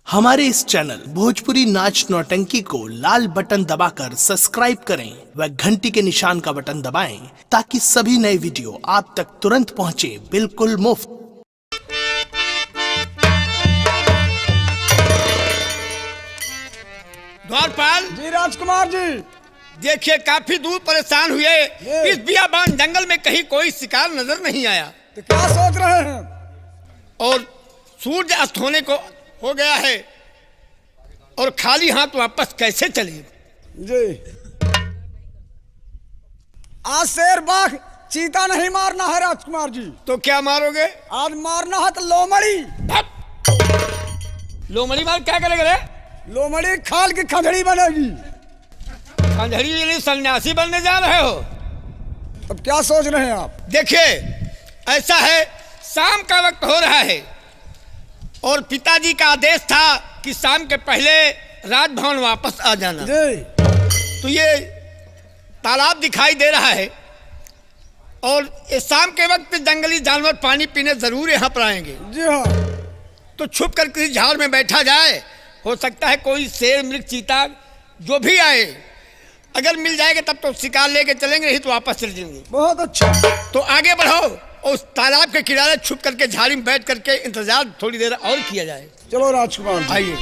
हमारे इस चैनल भोजपुरी नाच नौटंकी को लाल बटन दबाकर सब्सक्राइब करें व घंटी के निशान का बटन दबाएं ताकि सभी नए वीडियो आप तक तुरंत पहुंचे बिल्कुल मुफ्त। द्वारपाल जी राजकुमार जी। देखिए, काफी दूर परेशान हुए। इस बियाबान जंगल में कहीं कोई शिकार नजर नहीं आया तो क्या सोच रहे हैं? और सूर्य अस्त होने को हो गया है और खाली हाथ वापस कैसे चले? जी आज शेर बाघ चीता नहीं मारना है राजकुमार जी। तो क्या मारोगे? आज मारना है तो लोमड़ी। लोमड़ी मार क्या करेगा रे? लोमड़ी खाल की खंडड़ी बनेगी। खंडहरी यानी सन्यासी बनने जा रहे हो? अब क्या सोच रहे हैं आप? देखिए, ऐसा है, शाम का वक्त हो रहा है और पिताजी का आदेश था कि शाम के पहले राजभवन वापस आ जाना। जी तो ये तालाब दिखाई दे रहा है और इस शाम के वक्त जंगली जानवर पानी पीने जरूर यहाँ पर आएंगे। जी हाँ। तो छुप कर किसी झाड़ में बैठा जाए, हो सकता है कोई शेर मृग चीता जो भी आए, अगर मिल जाएगा तब तो शिकार लेके चलेंगे, नहीं तो वापस चले जाएंगे। बहुत अच्छा। तो आगे बढ़ो और उस तालाब के किनारे छुप करके झाड़ी में बैठ करके इंतजार थोड़ी देर और किया जाए। चलो राजकुमार जी। आइए।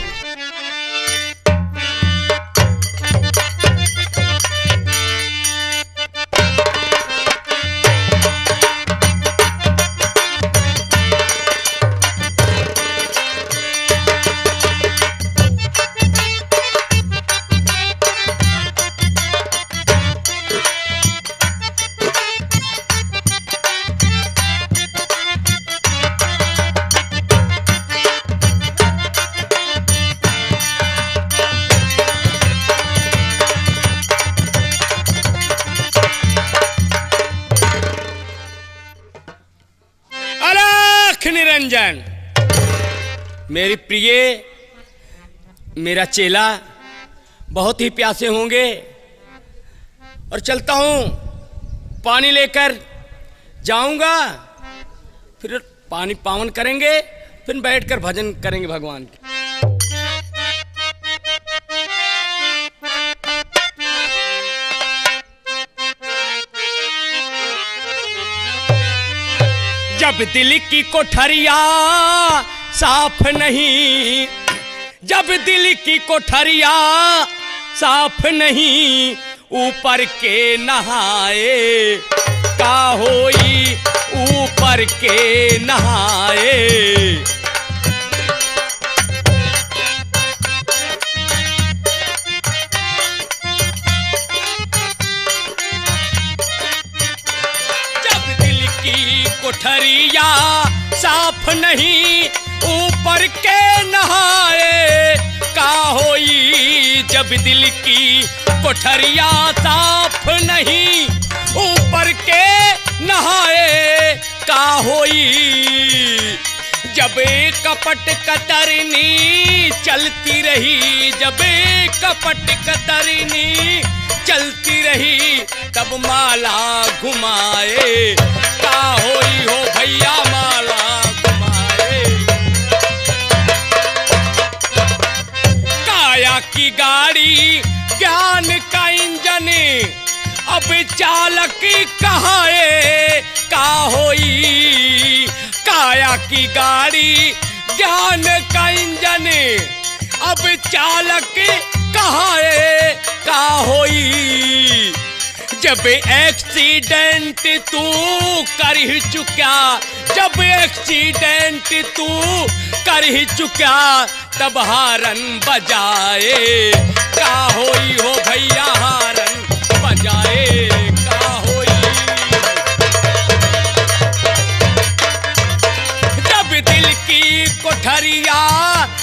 निरंजन, मेरी प्रिय, मेरा चेला बहुत ही प्यासे होंगे और चलता हूं, पानी लेकर जाऊंगा, फिर पानी पावन करेंगे, फिर बैठकर भजन करेंगे भगवान के। जब दिल की कोठरिया साफ नहीं, जब दिल की कोठरिया साफ नहीं, ऊपर के नहाए का होई, ऊपर के नहाए। कोठरिया साफ नहीं, ऊपर के नहाए का होई। जब दिल की कोठरिया साफ नहीं, ऊपर के नहाए का होई। जब कपट कतरनी चलती रही, जब कपट कतरनी चलती रही, तब माला घुमाए का होई हो भैया, माला घुमाए। काया की गाड़ी ज्ञान का इंजन, अब चालक कहाए का होई। काया की गाड़ी ज्ञान का इंजन, अब चालक कहाए का होई। जब एक्सीडेंट तू कर ही चुका, जब एक्सीडेंट तू कर ही चुका, तब हारन बजाए का होई हो भैया, हारन बजाए का होई। जब दिल की कोठरिया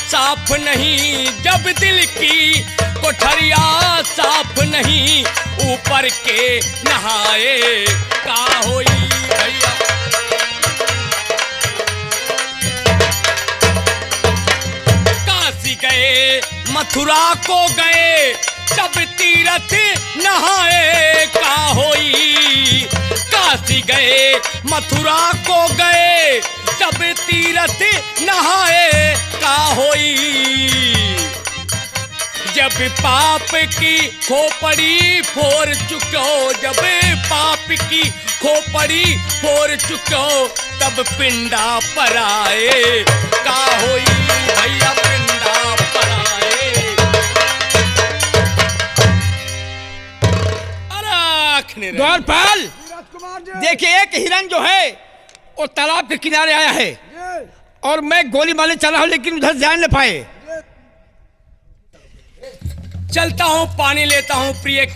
साफ नहीं, जब दिल की कोठरिया साफ नहीं, ऊपर के नहाए का होई भैया। काशी गए मथुरा को गए, जब तीरथ नहाए का होई। काशी गए मथुरा को गए, जब तीरथ नहाए का होई। जब पाप की खोपड़ी फोड़ चुको, जब पाप की खोपड़ी फोड़ चुको, तब पिंडा पर आए का होई भैया पिंडा पर आए। द्वारपाल राजकुमार जी देखिए, एक हिरन जो है वो तालाब के किनारे आया है जी, और मैं गोली मारने चला हूं, लेकिन उधर जान न पाए। चलता हूँ पानी लेता हूँ प्रिय।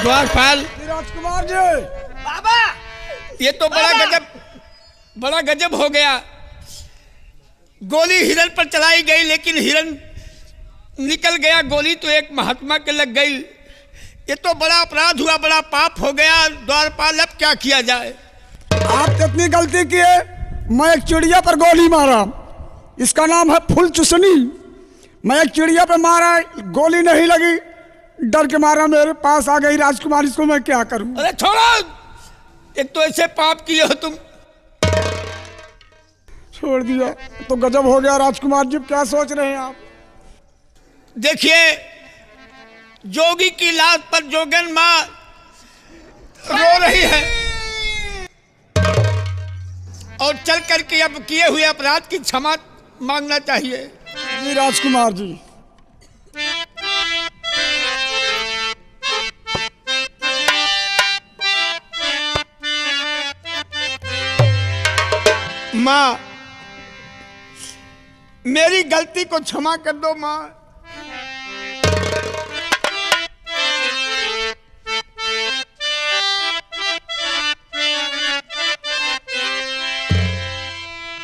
द्वारपाल राजकुमार जी बाबा, ये तो बड़ा गजब हो गया। गोली हिरन पर चलाई गई, लेकिन हिरन निकल गया, गोली तो एक महात्मा के लग गई। ये तो बड़ा अपराध हुआ, बड़ा पाप हो गया। द्वारपाल अब क्या किया जाए? आप इतनी गलती किए, मैं एक चिड़िया पर गोली मारा, इसका नाम है फुल चुसनी। मैं एक चिड़िया पर मारा, गोली नहीं लगी, डर के मारा मेरे पास आ गई राजकुमार, इसको मैं क्या करूं? अरे छोड़ो, एक तो ऐसे पाप किए हो तुम। छोड़ दिया तो गजब हो गया। राजकुमार जी क्या सोच रहे हैं आप? देखिए, जोगी की लाश पर जोगन माँ रो रही है, और चल करके अब किए हुए अपराध की क्षमा मांगना चाहिए। जी राजकुमार जी, माँ मेरी गलती को क्षमा कर दो माँ।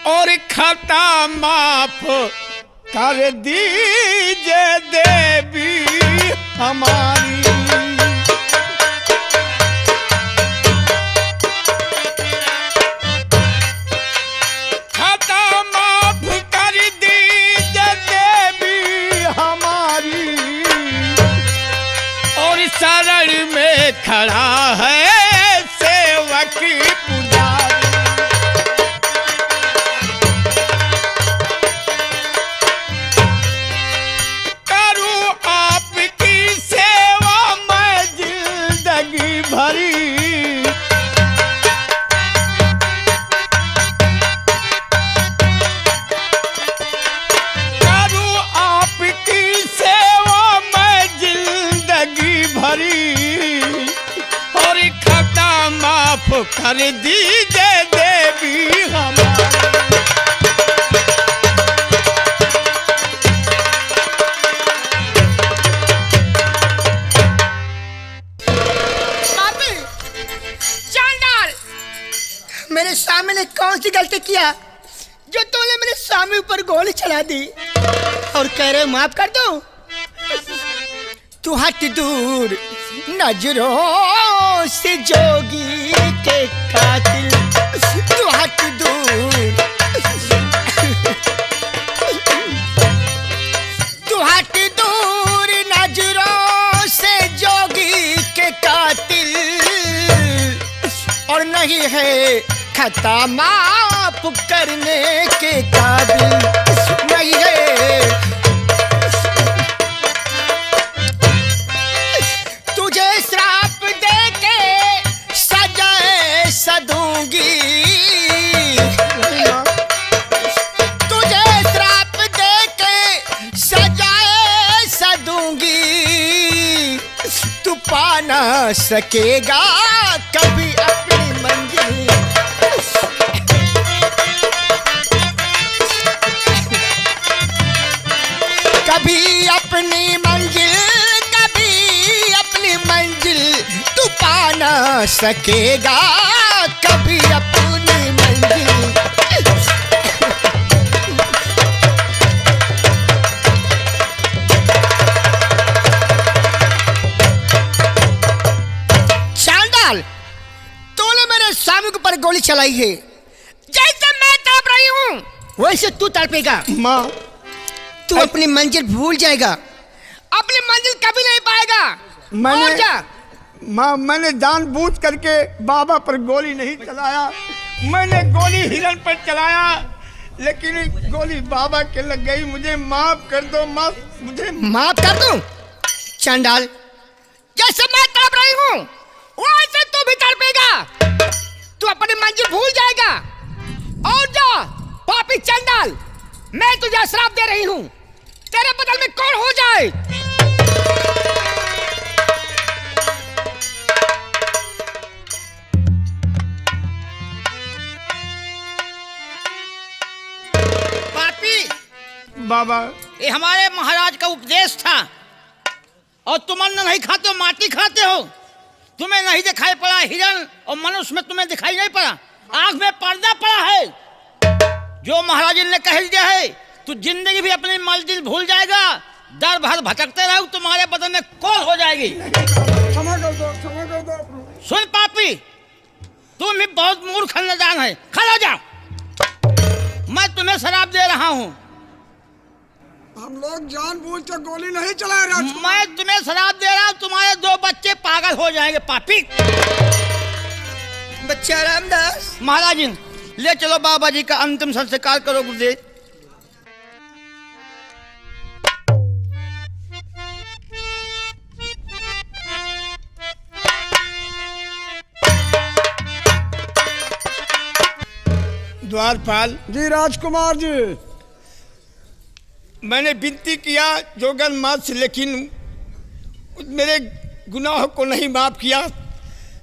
और खता माफ कर दीजिए देवी हमारी। शरण में खड़ा है सेवक पुजारी। करूं आपकी सेवा मैं जिंदगी भरी। करूं आपकी सेवा मैं जिंदगी भरी, और खता माफ कर दीजिए देवी हमारी। चांडाल, मेरे स्वामी ने कौन सी गलती किया जो तूने मेरे स्वामी ऊपर गोली चला दी और कह रहे माफ कर दो? तू हट दूर नजरों से जोगी के कातिल, तू हट दूर, तू हट दूर नजरों से जोगी के कातिल, और नहीं है खता माफ करने के काबिल, नहीं है। तुझे श्राप दे के सजाए सदूंगी, तुझे श्राप दे के सजाए सदूंगी, तू पा ना सकेगा कभी अपनी मंजिल। कभी अपनी मंजिल, कभी अपनी मंजिल, तू पा ना सकेगा कभी अपनी मंजिल। चांडाल, तूने मेरे स्वामी के ऊपर गोली चलाई है। जैसे मैं तड़प रही रही हूँ वैसे तू तड़पेगा। माँ तू अपनी मंजिल भूल जाएगा, अपनी मंजिल कभी नहीं पाएगा। और क्या? माँ मैंने जानबूझ करके बाबा पर गोली नहीं चलाया, मैंने गोली हिरन पर चलाया, लेकिन गोली बाबा के लग गई। मुझे माफ कर दो माँ, मुझे माफ कर दूं? चंडाल, जैसे मैं तड़प रही हूँ वैसे तू भी तड़पेगा। तू अपनी मंजिल भूल जाएगा। और जा पापी चंडाल, मैं तुझे श्राप दे रही हूँ, तेरे बदल में कौन हो जाए। पापी बाबा ये हमारे महाराज का उपदेश था, और तुम अन्न नहीं खाते हो, माटी खाते हो। तुम्हें नहीं दिखाई पड़ा हिरन और मनुष्य में तुम्हें दिखाई नहीं पड़ा, आंख में पर्दा पड़ा है। जो महाराज ने कह दिया है तू जिंदगी भी अपनी मंजिल भूल जाएगा, दर भर भटकते रहो, तुम्हारे बदन में कौन हो जाएगी। क्षमा कर दो, क्षमा कर दो। सुन पापी, तुम भी बहुत मूर्ख नदान है, खड़ा जा। मैं तुम्हें शराब दे रहा हूँ। हम लोग जानबूझ के गोली नहीं चलाए राजकुमार। मैं तुम्हें शराब दे रहा हूँ, तुम्हारे 2 बच्चे पागल हो जाएंगे। पापी बच्चा रामदास, महाराज जी ले चलो, बाबा जी का अंतिम संस्कार करो। गुरुदेव द्वारपाल, जी राजकुमार जी। मैंने विनती किया जोगन माँ से, लेकिन मेरे गुनाह को नहीं माफ किया।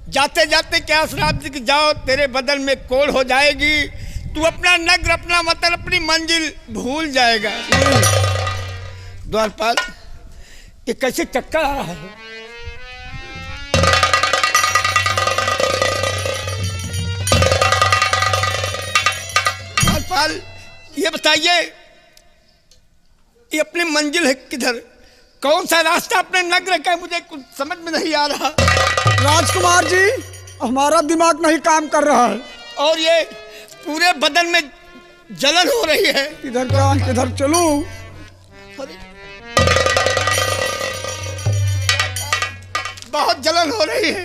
जाते जाते क्या श्राप दे कि जाओ, तेरे बदन में कोढ़ हो जाएगी, तू अपना नगर, अपना वतन, अपनी मंजिल भूल जाएगा। द्वारपाल, ये कैसे चक्कर आ रहा है? द्वारपाल, ये बताइए, ये अपनी मंजिल है किधर? कौन सा रास्ता अपने नगर का? मुझे कुछ समझ में नहीं आ रहा। राजकुमार जी, हमारा दिमाग नहीं काम कर रहा है। और ये पूरे बदन में जलन हो रही है। किधर का किधर चलूं? बहुत जलन हो रही है।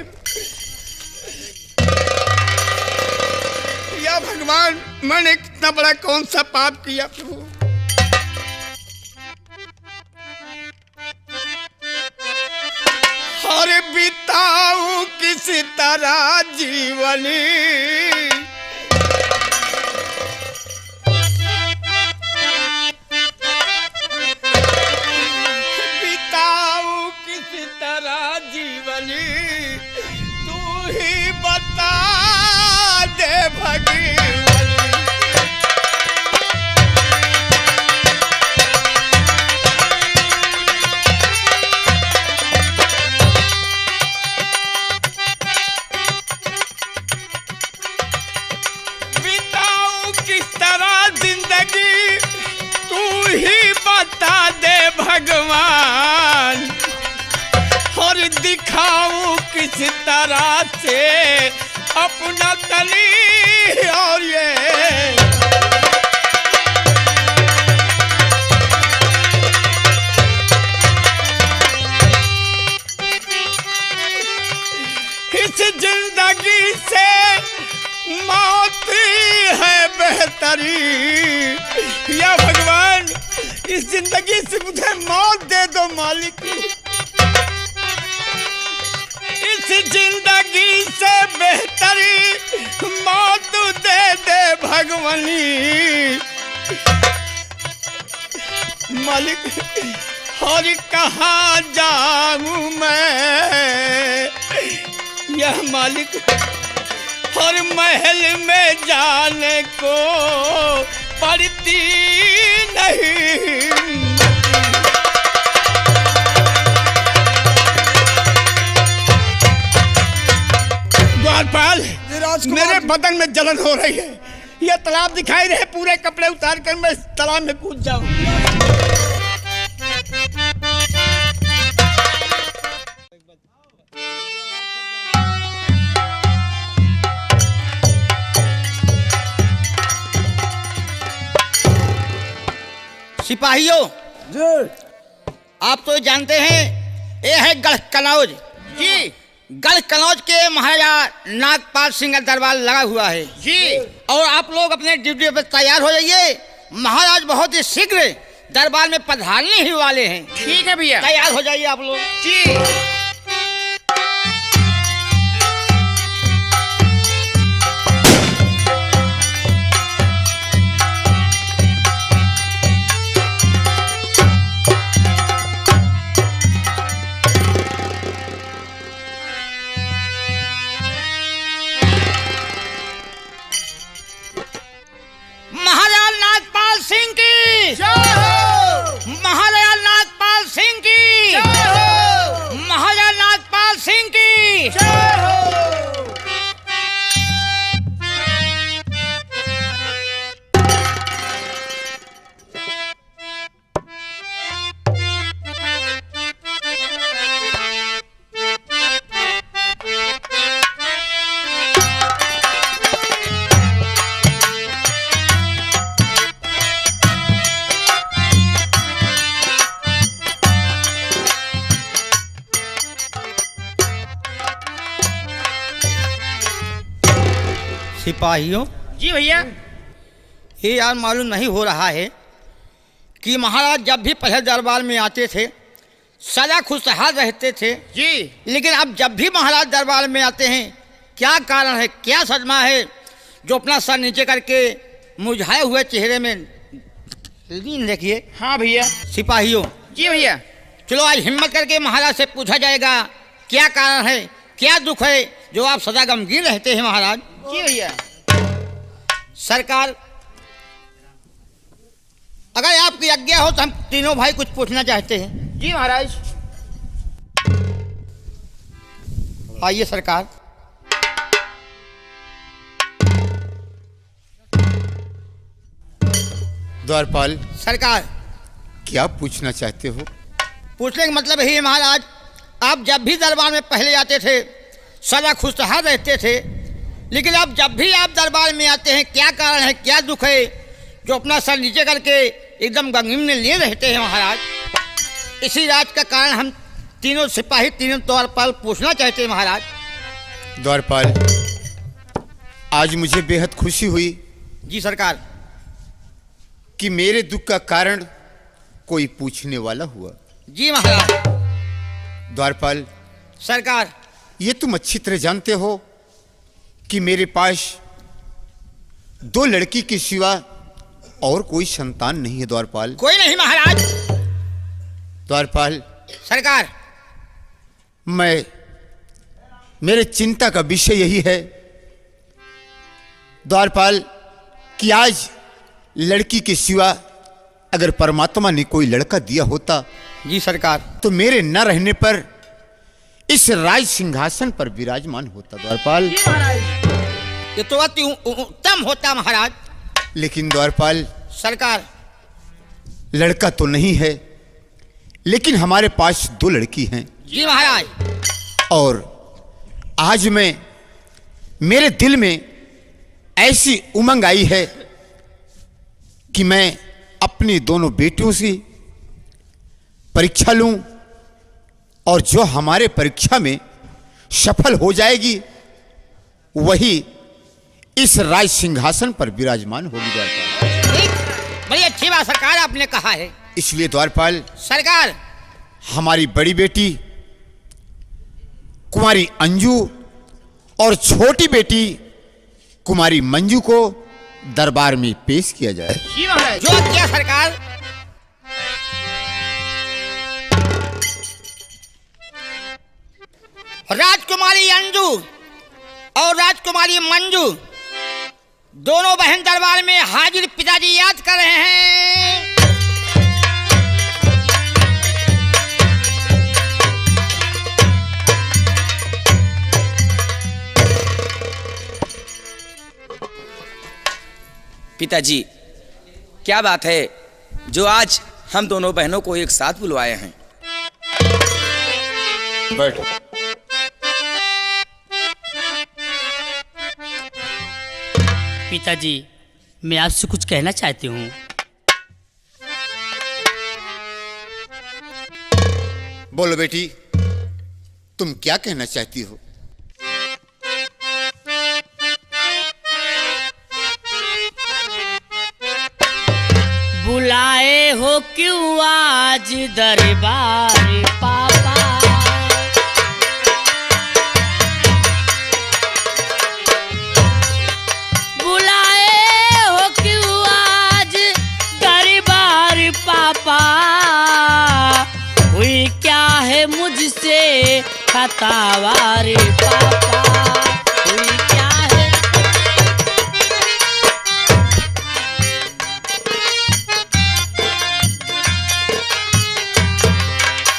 या भगवान, मैंने कितना बड़ा कौन सा पाप किया प्रभु। और बिताऊं किस तरह जीवनी, बिताऊं किस तरह जीवनी, तू ही बता दे भगवान। बता दे भगवान, और दिखाऊं किस तरह से अपना तली। और ये इस जिंदगी से मौत है बेहतरी। या भगवान, इस जिंदगी से मुझे मौत दे दो मालिक। इस जिंदगी से बेहतरी मौत दे दे भगवानी मालिक। और कहाँ जाऊं मैं यह मालिक, और महल में जाने को पड़ती नहीं। द्वारपाल, मेरे बदन में जलन हो रही है। यह तालाब दिखाई रहे, पूरे कपड़े उतार कर मैं इस तालाब में कूद जाऊं। सिपाहियों, जी आप तो जानते हैं ये है गढ़ कनौज। जी, गढ़ कनौज के महाराजा नागपाल सिंह का दरबार लगा हुआ है। जी, और आप लोग अपने ड्यूटी पर तैयार हो जाइए। महाराज बहुत ही शीघ्र दरबार में पधारने ही वाले हैं। ठीक है भैया। तैयार हो जाइए आप लोग। जी। महाराज नागपाल सिंह की जय हो। महाराज नागपाल सिंह की जय हो। महाराज नागपाल सिंह की जय हो। सिपाहियों, जी भैया। ये यार मालूम नहीं हो रहा है कि महाराज जब भी पहले दरबार में आते थे सदा खुशहाल रहते थे। जी। लेकिन अब जब भी महाराज दरबार में आते हैं क्या कारण है, क्या सदमा है जो अपना सर नीचे करके मुरझाए हुए चेहरे में लीन देखिए। हाँ भैया। सिपाहियों, जी भैया। चलो आज हिम्मत करके महाराज से पूछा जाएगा क्या कारण है, क्या दुख है जो आप सदा गमगीन रहते हैं महाराज। जी भैया। सरकार, अगर आपकी आज्ञा हो तो हम तीनों भाई कुछ पूछना चाहते हैं। जी महाराज। आइए सरकार। द्वारपाल, सरकार, क्या पूछना चाहते हो? पूछने का मतलब यही है महाराज, आप जब भी दरबार में पहले आते थे सदा खुशहाल रहते थे, लेकिन अब जब भी आप दरबार में आते हैं क्या कारण है, क्या दुख है जो अपना सर नीचे करके एकदम गंगीम में लिए रहते हैं महाराज। इसी राज का कारण हम तीनों सिपाही तीनों द्वारपाल पूछना चाहते हैं महाराज। द्वारपाल, आज मुझे बेहद खुशी हुई जी सरकार। कि मेरे दुख का कारण कोई पूछने वाला हुआ। जी महाराज। द्वारपाल, सरकार, ये तुम अच्छी तरह जानते हो कि मेरे पास 2 लड़की के सिवा और कोई संतान नहीं है। द्वारपाल, कोई नहीं महाराज। द्वारपाल, सरकार, मेरे चिंता का विषय यही है द्वारपाल कि आज लड़की के सिवा अगर परमात्मा ने कोई लड़का दिया होता जी सरकार, तो मेरे न रहने पर इस राज सिंहासन पर विराजमान होता। द्वारपाल, ये तो अति उत्तम होता महाराज। लेकिन द्वारपाल, सरकार, लड़का तो नहीं है, लेकिन हमारे पास 2 लड़की हैं। जी महाराज। और आज मेरे दिल में ऐसी उमंग आई है कि मैं अपनी दोनों बेटियों से परीक्षा लूं और जो हमारे परीक्षा में सफल हो जाएगी वही इस राज सिंहासन पर विराजमान होगी। द्वारपाल, ठीक, बड़ी अच्छी बात सरकार आपने कहा है। इसलिए द्वारपाल, सरकार, हमारी बड़ी बेटी कुमारी अंजू और छोटी बेटी कुमारी मंजू को दरबार में पेश किया जाए। जी महाराज। जो क्या सरकार। राजकुमारी अंजू और राजकुमारी मंजू दोनों बहन दरबार में हाजिर। पिताजी याद कर रहे हैं। पिताजी, क्या बात है जो आज हम दोनों बहनों को एक साथ बुलवाए हैं। बैठो। पिताजी, मैं आपसे कुछ कहना चाहती हूँ। बोलो बेटी, तुम क्या कहना चाहती हो? बुलाए हो क्यों आज दरबार पापा, बुलाए हो क्यों आज दरबार पापा, हुई क्या है मुझसे खतावार पापा, हुई क्या है।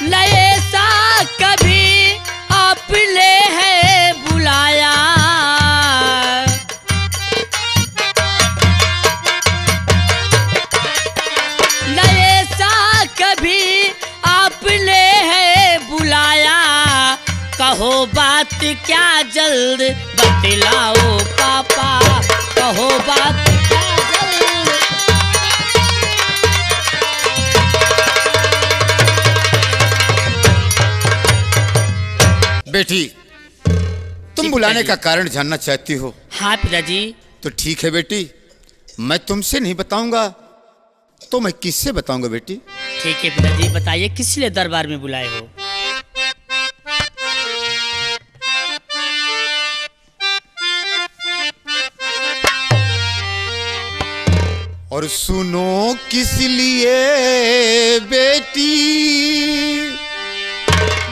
नए सा कभी आपने है बुलाया, नए सा कभी आपने है बुलाया, कहो बात क्या जल्द बतलाओ पापा, कहो बात क्या जल्द। बेटी, तुम बुलाने का कारण जानना चाहती हो? हाँ पिताजी। तो ठीक है बेटी, मैं तुमसे नहीं बताऊंगा तो मैं किससे बताऊंगा बेटी? ठीक है पिताजी, बताइए किस लिए दरबार में बुलाए हो? और सुनो किस लिए बेटी,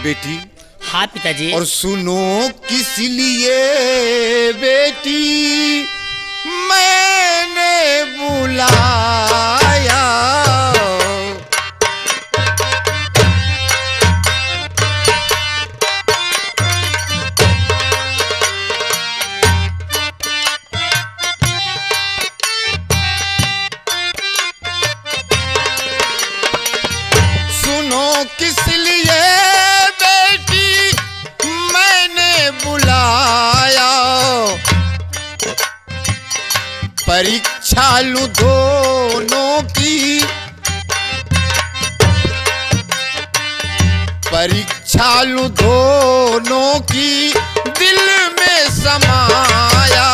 बेटी, हाँ पिताजी। और सुनो किस लिए बेटी मैंने बुलाया, सुनो किस लिए बेटी मैंने बुलाया, परीक्षा लूं दोनों की, परीक्षा लूं दोनों की, दिल में समाया,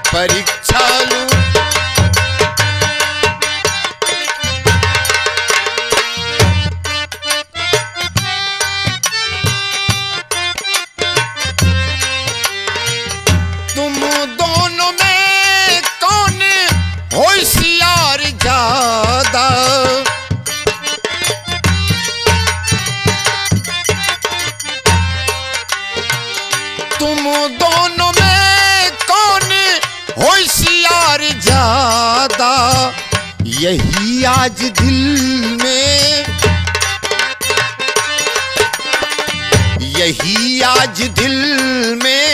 परीक्षा लूं। तुम दोनों में कौन होशियार ज्यादा, तुम दोनों में कौन होशियार ज्यादा, यही आज दिल में, यही आज दिल में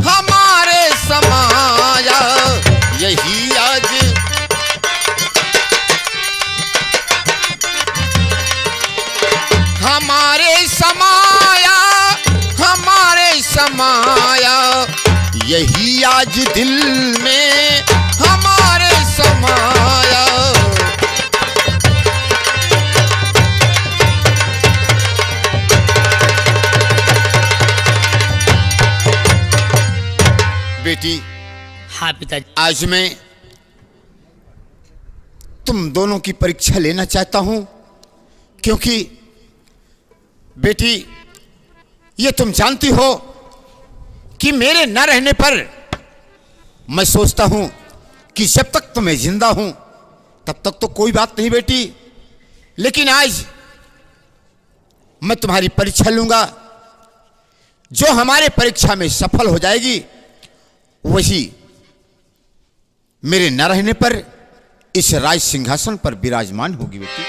हमारे समाया, यही आज हमारे समाया, हमारे समाया, यही आज दिल में हमारे समाया। बेटी, हाँ पिताजी। आज मैं तुम दोनों की परीक्षा लेना चाहता हूं, क्योंकि बेटी ये तुम जानती हो कि मेरे न रहने पर मैं सोचता हूं कि जब तक तो मैं जिंदा हूं तब तक तो कोई बात नहीं बेटी, लेकिन आज मैं तुम्हारी परीक्षा लूंगा। जो हमारे परीक्षा में सफल हो जाएगी वही मेरे न रहने पर इस राज सिंहासन पर विराजमान होगी बेटी।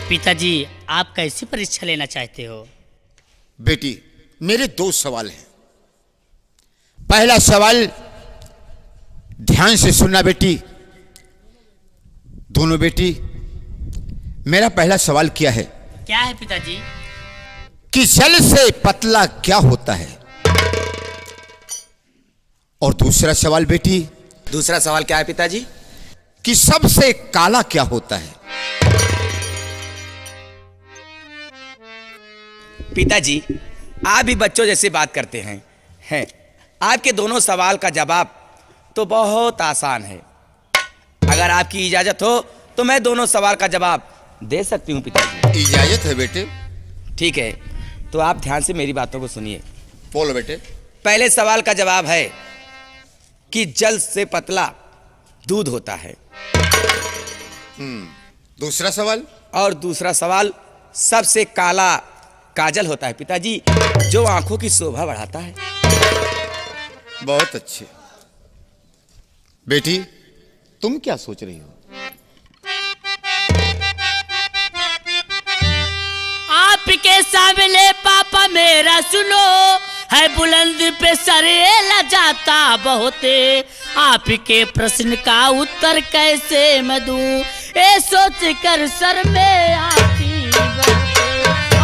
पिताजी आप कैसी परीक्षा लेना चाहते हो? बेटी मेरे दो सवाल हैं। पहला सवाल ध्यान से सुनना बेटी, दोनों बेटी। मेरा पहला सवाल क्या है? क्या है पिताजी? कि जल से पतला क्या होता है? और दूसरा सवाल बेटी, दूसरा सवाल क्या है पिताजी? कि सबसे काला क्या होता है? पिताजी, आप भी बच्चों जैसे बात करते हैं। आपके दोनों सवाल का जवाब तो बहुत आसान है। अगर आपकी इजाजत हो तो मैं दोनों सवाल का जवाब दे सकती हूँ पिताजी। इजाजत है बेटे। ठीक है, तो आप ध्यान से मेरी बातों को सुनिए। बोलो बेटे। पहले सवाल का जवाब है कि जल से पतला दूध होता है। दूसरा सवाल? और दूसरा सवाल, सबसे काला काजल होता है पिताजी, जो आंखों की शोभा बढ़ाता है। बहुत अच्छे। बेटी, तुम क्या सोच रही हो? आपके सामने पापा मेरा सुनो, है बुलंद पे सरेला जाता बहुत, आपके प्रश्न का उत्तर कैसे मैं दूं, ये सोच कर सर में आती बहुत,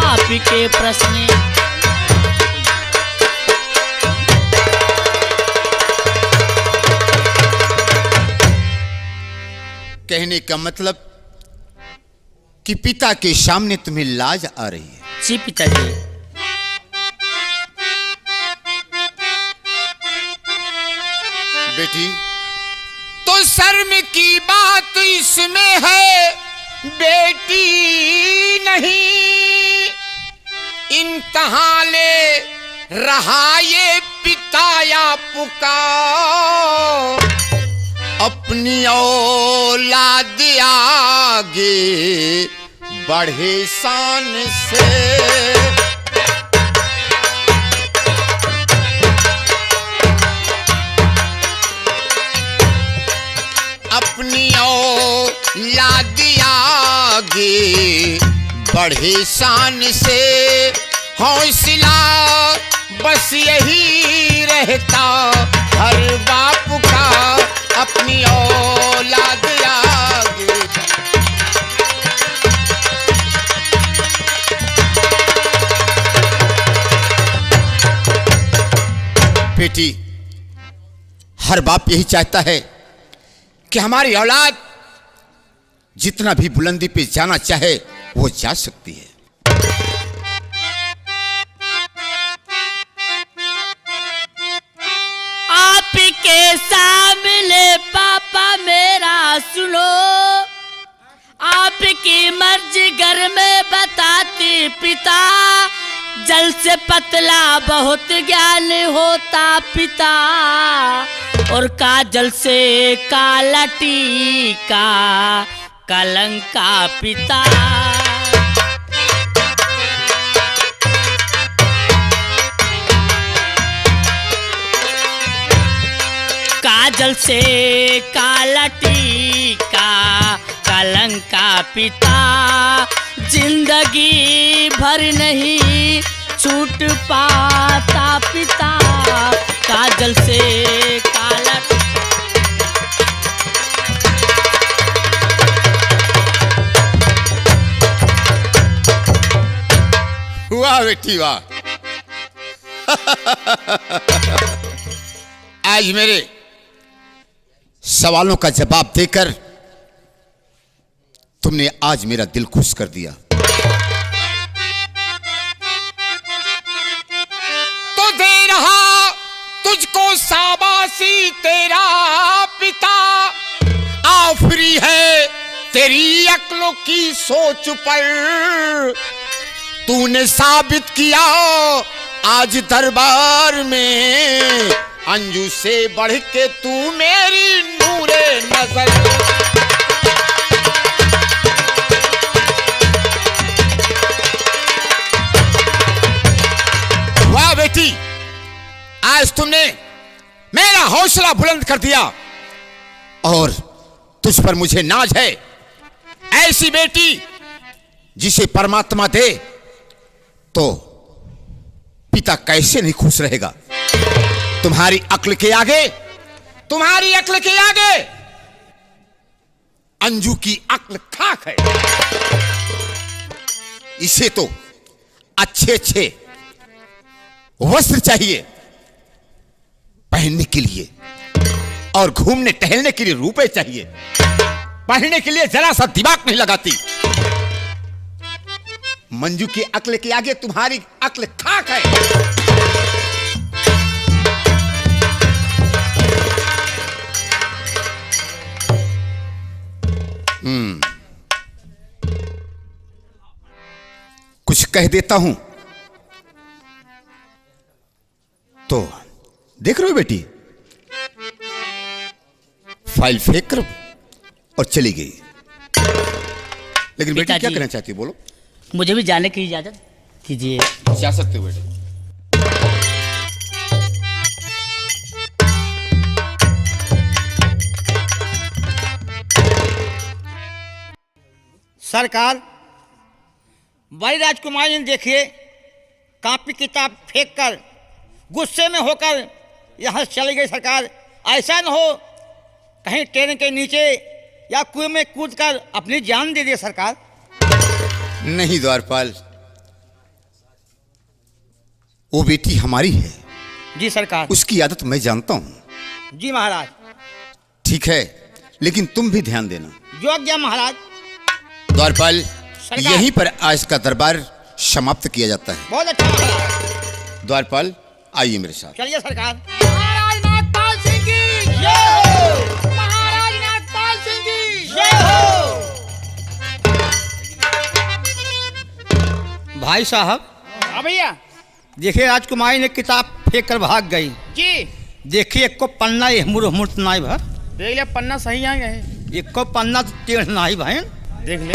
आपके प्रश्न। कहने का मतलब कि पिता के सामने तुम्हें लाज आ रही है। जी पिताजी। बेटी, तो शर्म की बात इसमें है बेटी नहीं, इम्तिहान ले रहा ये पिताया पुकार, अपनी औलाद आगे बढ़े शान से। अपनी औलाद आगे बढ़े शान से, हौसला बस यही रहता हर बाप का, अपनी औलाद आगे। बेटी, हर बाप यही चाहता है कि हमारी औलाद जितना भी बुलंदी पे जाना चाहे वो जा सकती है। आपके सामने पापा मेरा सुनो, आपकी मर्जी घर में बताती पिता, जल से पतला बहुत ज्ञान होता पिता, और काजल से काला टीका कलंका पिता। काजल से काला टीका कलंका पिता, जिंदगी भर नहीं छूट पाता पिता, काजल से काला। वाह बेटी वाह। आज मेरे सवालों का जवाब देकर तुमने आज मेरा दिल खुश कर दिया। तो दे रहा तुझको शाबाशी तेरा पिता, आफरी है तेरी अक्लों की सोच पर, तूने साबित किया आज दरबार में, अंजू से बढ़ के तू मेरी नूरे नजर। वाह बेटी, आज तुमने मेरा हौसला बुलंद कर दिया और तुझ पर मुझे नाज है। ऐसी बेटी जिसे परमात्मा दे तो पिता कैसे नहीं खुश रहेगा। तुम्हारी अक्ल के आगे, तुम्हारी अक्ल के आगे अंजू की अक्ल खाक है। इसे तो अच्छे अच्छे वस्त्र चाहिए पहनने के लिए, और घूमने टहलने के लिए रुपए चाहिए, पढ़ने के लिए जरा सा दिमाग नहीं लगाती। मंजू की अक्ल के आगे तुम्हारी अक्ल खाक है। कुछ कह देता हूं तो देख रहे हो बेटी, फाइल फेंक कर और चली गई। लेकिन बेटी क्या पिताजी। कहना चाहती है बोलो। मुझे भी जाने की इजाजत कीजिए। जा सकते हो बेटे। सरकार, बड़ी राजकुमारी ने देखिए कॉपी किताब फेंक कर गुस्से में होकर यहाँ से चली गई। सरकार, ऐसा न हो कहीं ट्रेन के नीचे या कुएं में कूद कर अपनी जान दे दे। सरकार, नहीं द्वारपाल, वो बेटी हमारी है, जी सरकार। उसकी आदत मैं जानता हूं। जी महाराज। ठीक है, लेकिन तुम भी ध्यान देना। योग्य महाराज। द्वारपाल, सरकार। यहीं पर आज का दरबार समाप्त किया जाता है। बहुत अच्छा महाराज। द्वारपाल, आइए मेरे साथ। चलिए सरकार। महाराज नागपाल सिंह की जय हो। महाराज नागपाल सिंह की जय हो। भाई साहब, हाँ भैया देखिए राजकुमारी ने किताब फेंक कर भाग गई। जी देखिए एक को पन्ना ये मूर्त नाई भा, देख लिया, पन्ना सही आ गया है। एक को पन्ना तो टेढ़ नाई भाई, देख ले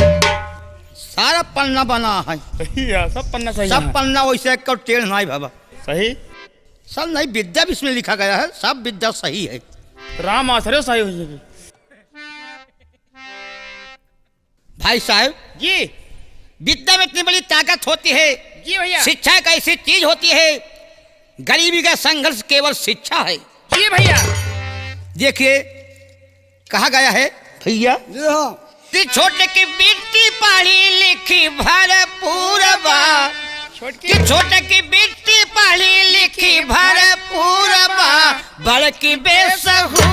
सारा पन्ना बना है। सही है, सब पन्ना सही सब है। पन्ना वैसे एक को टेढ़ नाई बाबा। सही। सब नहीं विद्या भी इसमें लिखा गया है, सब विद्या सही है। राम आसरे सही हो जाएगी। भाई साहब, जी विद्या में इतनी बड़ी ताकत होती है। जी भैया। शिक्षा एक ऐसी चीज होती है, गरीबी का संघर्ष केवल शिक्षा है। जी भैया। देखिए कहा गया है भैया, जी हाँ। कि छोटे की बेटी पढ़ी लिखी भरपूर बा, कि छोटे की बेटी पढ़ी लिखी भरपूर बा, बड़ की बेसहू